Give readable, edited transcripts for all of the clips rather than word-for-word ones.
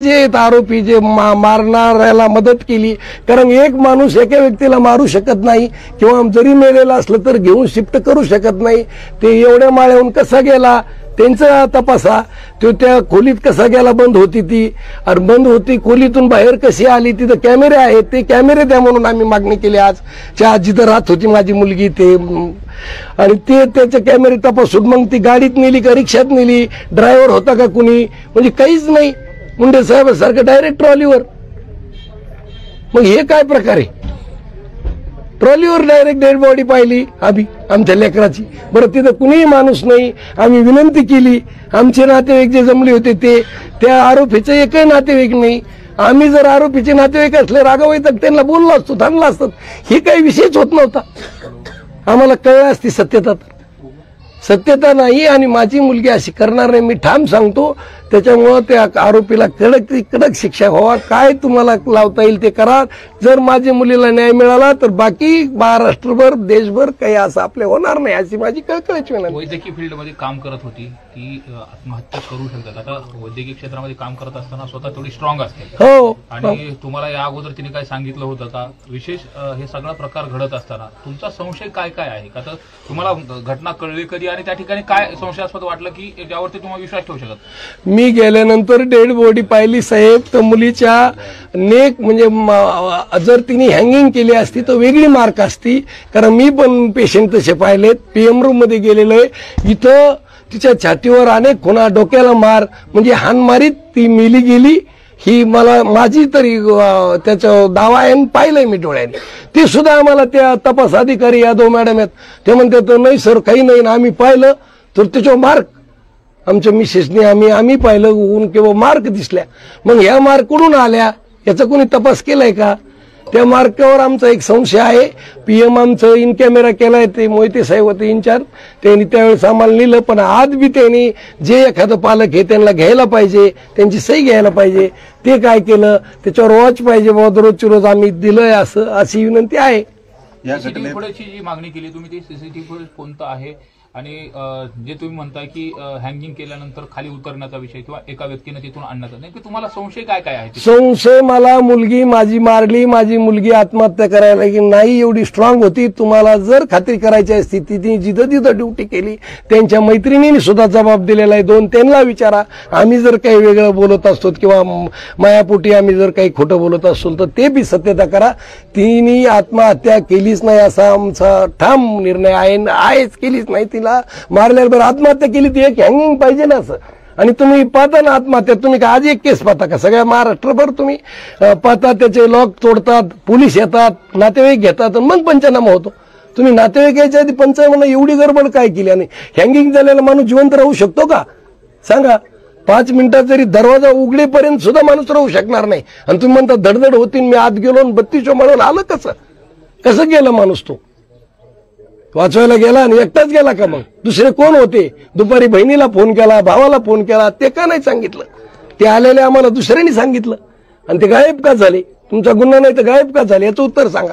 जे आरोपी जे मारणाऱ्याला मदत केली, कारण एक माणूस एका व्यक्तीला मारू शकत नाही किंवा जरी मेलेला असलं तर घेऊन शिफ्ट करू शकत नाही। ते एवढ्या माळ्याहून कसा गेला त्यांचा तपासा, तो त्या खोलीत कसा गेला, बंद होती ती आणि बंद होती खोलीतून बाहेर कशी आली, तिथं कॅमेरे आहेत, ते कॅमेरे द्या म्हणून आम्ही मागणी केली। आज जिथं राहत होती माझी मुलगी ते आणि ते त्याचे कॅमेरे तपासून मग ती गाडीत नेली का रिक्षात नेली, ड्रायव्हर होता का कुणी, म्हणजे काहीच नाही। मुंडे साहेब सारखं डायरेक्ट ट्रॉलीवर, मग हे काय प्रकार आहे? ट्रॉलीवर डायरेक्ट डेड बॉडी पाहिली आम्ही आमच्या लेकराची। बरं तिथं कुणीही माणूस नाही, आम्ही विनंती केली, आमचे नातेवाईक जे जमले होते ते त्या आरोपीचे एकही नातेवाईक नाही। आम्ही जर आरोपीचे नातेवाईक असले रागावले तर त्यांना बोललो असतो, थांबला असतात, हे काही विषयच होत नव्हता। आम्हाला कळलं असती सत्यता, सत्यता नाही आणि माझी मुलगी अशी करणार नाही, मी ठाम सांगतो। त्याच्यामुळे त्या आरोपीला कडक शिक्षा व्हावा, काय तुम्हाला लावता येईल ते करा। जर माझ्या मुलीला न्याय मिळाला तर बाकी महाराष्ट्रभर देशभर काही असं आपले होणार नाही, अशी माझी कळकळीची विनंती। वैद्यकीय फील्डमध्ये काम करत होती ती आत्महत्या करू शकतात। आता वैद्यकीय क्षेत्रामध्ये काम करत असताना स्वतः थोडी स्ट्रॉंग असते हो, आणि तुम्हाला या अगोदर तिने काय सांगितलं होतं का? विशेष हे सगळा प्रकार घडत असताना तुमचा संशय काय काय आहे का? तर तुम्हाला घटना कळली कधी आणि त्या ठिकाणी काय संशयास्पद वाटलं की ज्यावरती तुम्हाला विश्वास ठेवू शकत? मी गेल्यानंतर डेड बॉडी पाहिली साहेब, तर मुलीच्या नेक म्हणजे जर तिने हँगिंग केली असती तर वेगळी मार्क असती, कारण मी पण पेशंट तसे पाहिलेत। पीएम रूम मध्ये गेलेलो आहे, इथं तिच्या छातीवर अनेक खुणा, डोक्याला मार, म्हणजे हानमारीत ती मेली गेली। ही मला माझी तरी त्याचा दावा आहे, पाहिलंय मी डोळ्याने। ते सुद्धा आम्हाला त्या तपास अधिकारी यादव मॅडम आहेत, ते म्हणतात नाही सर काही नाही ना, आम्ही पाहिलं तर त्याच्यावर मार्क आमच्या मिसेसने आम्ही पाहिलं ऊन किंवा मार्क दिसल्या। मग ह्या मार्क कुठून आल्या याचा कोणी तपास केलाय का? त्या मार्कावर आमचा एक संशय आहे। पीएम आमचं इन कॅमेरा केलाय, ते मोहिते साहेब होते इंचार्ज, त्यांनी त्यावेळेस आम्हाला लिहिलं, पण आज बी त्यांनी जे एखादं पालक हे त्यांना घ्यायला पाहिजे, त्यांची सही घ्यायला पाहिजे, ते काय केलं त्याच्यावर वॉच पाहिजे बाबा, रोजची रोज आम्ही दिलंय असं, अशी विनंती आहे। या सीसीटीव्ही फुटेजची जी मागणी केली तुम्ही, ती सीसीटीव्ही फुटेज कोणतं आहे आणि जे तुम्ही म्हणताय की हँगिंग केल्यानंतर खाली उतरण्याचा विषय किंवा एका व्यक्तीने तिथून आणण्याचा, नेमकी तुम्हाला संशय काय काय आहे? संशय मला मुलगी माझी मारली, माझी मुलगी आत्महत्या करायला की नाही एवढी स्ट्रॉंग होती। तुम्हाला जर खात्री करायची असती तिने जिथं तिथं ड्युटी केली, त्यांच्या मैत्रिणींनी सुद्धा जबाब दिलेला आहे, दोन त्यांना विचारा। आम्ही जर काही वेगळं बोलत असतो किंवा मायापोटी आम्ही जर काही खोटं बोलत असतो तर ते बी सत्यता करा। तिने आत्महत्या केलीच नाही असा आमचा ठाम निर्णय आहेच, केलीच नाही। तिला मारल्यावर आत्महत्या केली ती एक हँगिंग पाहिजे ना असं। आणि तुम्ही पाहता ना आत्महत्या, तुम्ही का आज एक केस पाहता का? सगळ्या महाराष्ट्रभर तुम्ही पाहता, त्याचे लॉक तोडतात, पोलीस येतात, नातेवाईक घेतात, मग पंचनामा होतो। तुम्ही नातेवाईक यायच्या आधी पंचनामा एवढी गडबड काय केली? आणि हँगिंग झालेला माणूस जिवंत राहू शकतो का सांगा? 5 मिनिटात जरी दरवाजा उघडेपर्यंत सुद्धा माणूस राहू शकणार नाही, आणि तुम्ही म्हणता धडधड होती, मी आत गेलो आणि 32 म्हणून आलं कसं गेलं माणूस? तो वाचवायला गेला आणि एकटाच गेला का? मग दुसरे कोण होते? दुपारी बहिणीला फोन केला, भावाला फोन केला, ते का नाही सांगितलं? ते आलेले आम्हाला दुसऱ्यांनी सांगितलं आणि ते गायब का झाले? तुमचा गुन्हा नाही तर गायब का झाले याचं उत्तर सांगा।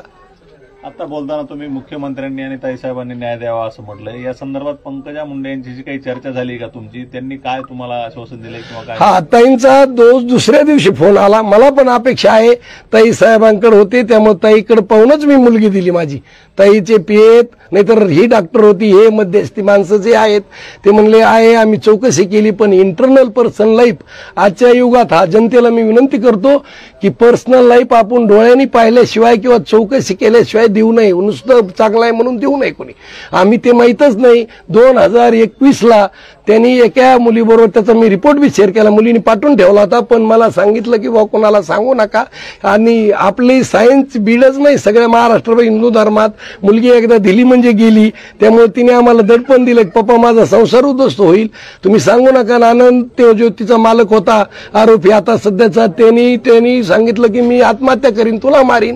आता बोलताना तुम्ही मुख्यमंत्र्यांनी आणि ताईसाहेबांनी न्याय द्यावा असं म्हटलंय, या संदर्भात पंकजा मुंडे यांची जी काही चर्चा झाली का तुमची, त्यांनी काय तुम्हाला आश्वासन दिलंय किंवा काय? हा, ताईंचा दुसऱ्या दिवशी फोन आला, मला पण अपेक्षा आहे, ताई साहेबांकडे होते त्यामुळे ताईकडे पाहूनच मी मुलगी दिली माझी। ताईचे पियेत, नाहीतर ही डॉक्टर होती, हे मध्यस्थी माणसं जे आहेत ते म्हणले आहे आम्ही चौकशी केली, पण इंटरनल पर्सनल लाईफ आजच्या युगात हा जनतेला मी विनंती करतो की पर्सनल लाईफ आपण डोळ्यांनी पाहिल्याशिवाय किंवा चौकशी केल्याशिवाय देऊ नये, नुसतं चांगलं आहे म्हणून देऊ नये कोणी। आम्ही ते माहीतच नाही, 2021ला त्यांनी एका मुलीबरोबर त्याचा मी रिपोर्ट बी शेअर केला, मुलीने पाठवून ठेवला होता, पण मला सांगितलं की बाबा कोणाला सांगू नका। आणि आपली सायन्स बीडच नाही, सगळ्या महाराष्ट्रभर हिंदू धर्मात मुलगी एकदा दिली म्हणजे गेली, त्यामुळे तिने आम्हाला दडपण दिलं की पप्पा माझा संसार उद्ध्वस्त होईल, तुम्ही सांगू नका। आनंद तो जो तिचा मालक होता आरोपी आता सध्याचा, त्यांनी सांगितलं की मी आत्महत्या करीन, तुला मारीन।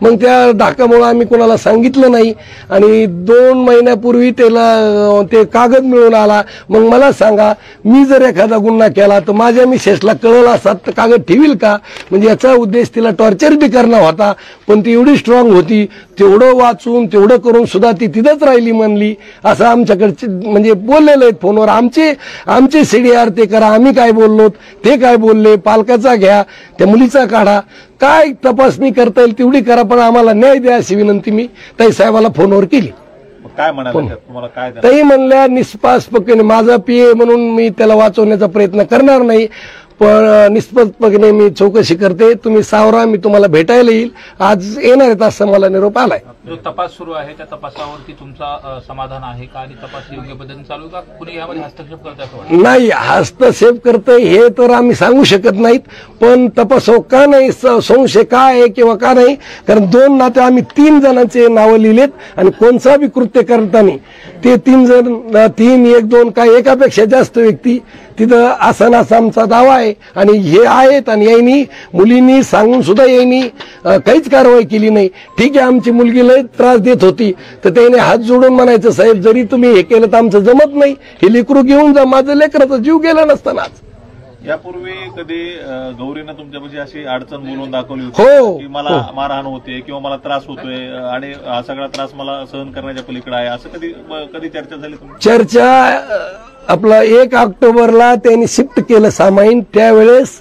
मग त्या धाकामुळे आम्ही कोणाला सांगितलं नाही आणि 2 महिन्यापूर्वी त्याला ते कागद मिळून आला. मग मला सांगा, मी जर एखादा गुन्हा केला तर माझ्या मिसेसला कळलं असतात तर कागद ठेवील का? म्हणजे याचा उद्देश तिला टॉर्चर बी करणं होता. पण ती एवढी स्ट्रॉंग होती, तेवढं वाचून तेवढं करून सुद्धा ती तिथंच राहिली म्हणली. असं आमच्याकडचे म्हणजे बोललेलं आहेत फोनवर. आमचे CDR ते करा, आम्ही काय बोललो ते काय बोलले, पालकाचा घ्या, त्या मुलीचा काढा, काय तपासणी करता येईल तेवढी करा, पण आम्हाला न्याय द्या अशी विनंती मी ताई साहेबाला फोनवर केली. काय म्हणाले तुम्हाला? काय ताई म्हणल्या निष्पक्षपणे माझा PA म्हणून मी त्याला वाचवण्याचा प्रयत्न करणार नाही, पण निष्पक्षपणे मी चौकशी करते. तुम्ही सावरा, मी तुम्हाला भेटायला येईल. आज येणार आहेत असं मला निरोप आलाय. जो तपास सुरू आहे त्या तपासावरती तुमचा समाधान आहे का आणि तपास योग्य पद्धतीने चालू का? कुणी यामध्ये हस्तक्षेप करत असं वाटतं? नाही, हस्तक्षेप करतंय हे तर आम्ही सांगू शकत नाहीत, पण तपास का नाही, संशय का आहे किंवा का नाही, कारण 2 नाते आम्ही 3 जणांचे नावं लिहिलेत आणि कोणता बी कृत्य करताना ते 3 जण 3 1 2 काय एकापेक्षा जास्त व्यक्ती तिथं असं असा आमचा दावा आहे आणि हे आहेत. आणि यांनी मुलींनी सांगून सुद्धा यांनी काहीच कारवाई केली नाही. ठीक आहे, आमची मुलगी लय त्रास देत होती तर त्याने हात जोडून म्हणायचं, साहेब जरी तुम्ही हे केलं तर आमचं जमत नाही, हे लेकरू घेऊन जा, माझं लेकराचा जीव गेला नसतानाच. यापूर्वी कधी गौरीनं तुमच्यापाशी अशी अडचण बोलून दाखवली हो, होती की मला मारहाण होते किंवा मला त्रास होतोय आणि हा सगळा त्रास मला सहन करण्याच्या पलीकडे आहे, असं कधी चर्चा झाली तुमची? चर्चा आपला 1 ऑक्टोबरला त्यांनी शिफ्ट केलं सामाईन. त्यावेळेस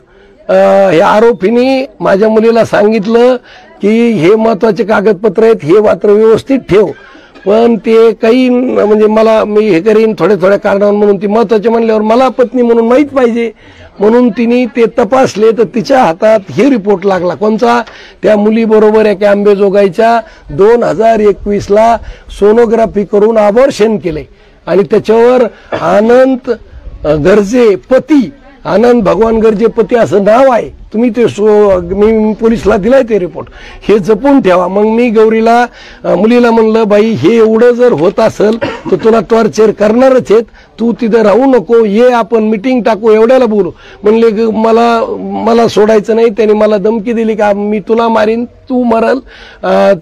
हे आरोपींनी माझ्या मुलीला सांगितलं की हे महत्वाचे कागदपत्र आहेत, हे मात्र व्यवस्थित ठेव. पण ते काही म्हणजे मी हे करीन थोड्या कारणावर म्हणून ती महत्वाचे म्हणल्यावर मला पत्नी म्हणून माहीत पाहिजे म्हणून तिने ते तपासले तर तिच्या हातात हे रिपोर्ट लागला. कोणचा? त्या मुलीबरोबर एका आंबेजोगाईच्या 2021ला सोनोग्राफी करून अबॉर्शन केले आणि त्याच्यावर आनंद गर्जे पती, आनंद भगवान गर्जे पती असं नाव आहे. तुम्ही ते मी पोलिसला दिलाय ते रिपोर्ट, हे जपून ठेवा. मग मी गौरीला मुलीला म्हणलं, बाई हे एवढं जर होत असेल तर तुला टॉर्चर करणारच आहेत, तू तिथं राहू नको, ये आपण मिटिंग टाकू, एवढ्याला बोलू. म्हणले मला सोडायचं नाही. त्यांनी मला धमकी दिली का मी तुला मारीन, तू मरल,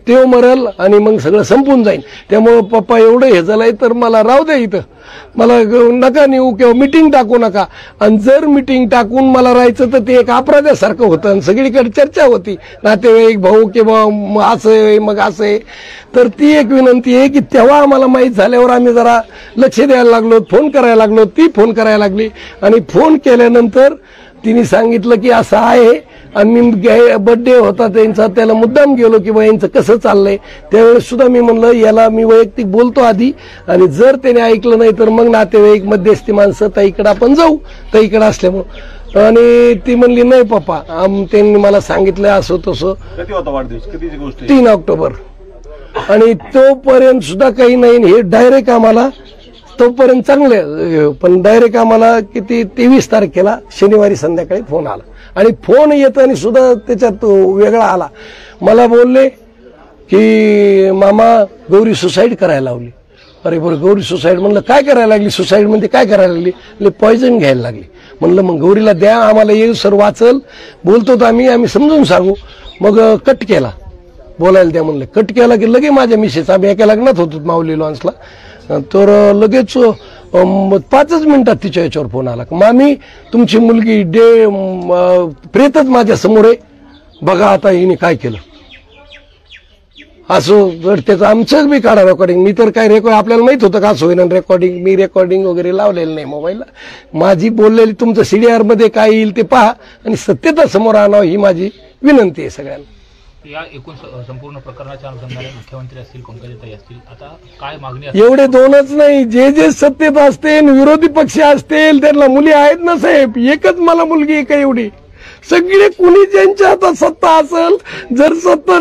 तो मरल आणि मग सगळं संपून जाईल. त्यामुळं पप्पा एवढं हे झालंय तर मला राहू दे इथं, मला नका नेऊ किंवा मिटिंग टाकू नका. आणि जर मिटिंग टाकून मला राहायचं तर ते एक अपराध्यासारखं होतं आणि सगळीकडे चर्चा होती, नातेवाईक भाऊ किंवा असं आहे मग असं आहे. तर ती एक विनंती आहे की तेव्हा आम्हाला माहीत झाल्यावर आम्ही जरा लक्ष द्यायला लागलो, फोन करायला लागलो, ती फोन करायला लागली आणि फोन केल्यानंतर तिने सांगितलं की असं आहे. आणि मी बर्थडे होता त्यांचा, त्याला मुद्दाम गेलो की बा यांचं कसं चाललंय. त्यावेळेस सुद्धा मी म्हणलं याला मी वैयक्तिक बोलतो आधी, आणि जर त्याने ऐकलं नाही तर मग नातेवाईक मध्यस्थी माणसं ताईकडे आपण जाऊ, ताईकडे असल्यामुळं. आणि ती म्हणली नाही पप्पा, त्यांनी मला सांगितलं असं तसं. कधी होता वाढदिवस? कधीची गोष्ट? 3 ऑक्टोबर. आणि तोपर्यंत सुद्धा काही नाही. हे डायरेक्ट आम्हाला तोपर्यंत चांगले, पण डायरेक्ट आम्हाला किती 23 तारखेला शनिवारी संध्याकाळी फोन आला आणि फोन येताना सुद्धा त्याच्यात वेगळा आला. मला बोलले की मामा गौरी सुसाईड करायला लावली. अरे बरं, गौरी सुसाईड म्हणलं काय करायला लागली, सुसाईड मध्ये काय करायला लागली? पॉयझन घ्यायला लागली. म्हणलं मग गौरीला द्या, आम्हाला येईल सर वाचल, बोलतो तर आम्ही समजून सांगू. मग कट केला, बोलायला द्या म्हणलं. कट केला की लगे माझ्या मिसेस, आम्ही एका लग्नात होतो माऊली लॉन्सला, तर लगेच 5च मिनिटात तिच्या याच्यावर फोन आला, मामी तुमची मुलगी प्रेतच माझ्या समोर आहे, बघा आता हिने काय केलं. असं जर त्याचं आमचंच बी काढा रेकॉर्डिंग. मी तर काय रेकॉर्ड आपल्याला माहित होतं का होईना रेकॉर्डिंग, मी रेकॉर्डिंग वगैरे लावलेलं नाही मोबाईलला. माझी बोललेली तुमचं CDR मध्ये काय येईल ते पहा आणि सत्यता समोर आणावं ही माझी विनंती आहे सगळ्यांना. या एकूण संपूर्ण प्रकरणाच्या अनुषंगाने मुख्यमंत्री असतील, पंकजाताई असतील, आता काय मागणी असेल? एवढे 2च नाही, जे सत्तेत असतील, विरोधी पक्ष असतील, त्यांना मुली आहेत ना साहेब. एकच मला मुलगी आहे का एवढी? सगळे कुणी ज्यांच्या हातात सत्ता असेल, जर सत्ता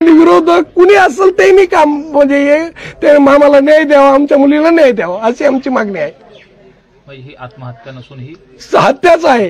विरोधक कुणी असेल त्यांनी काम म्हणजे ते आम्हाला न्याय द्यावा, आमच्या मुलीला न्याय द्यावा अशी आमची मागणी आहे. ही आत्महत्या नसून ही हत्याच आहे.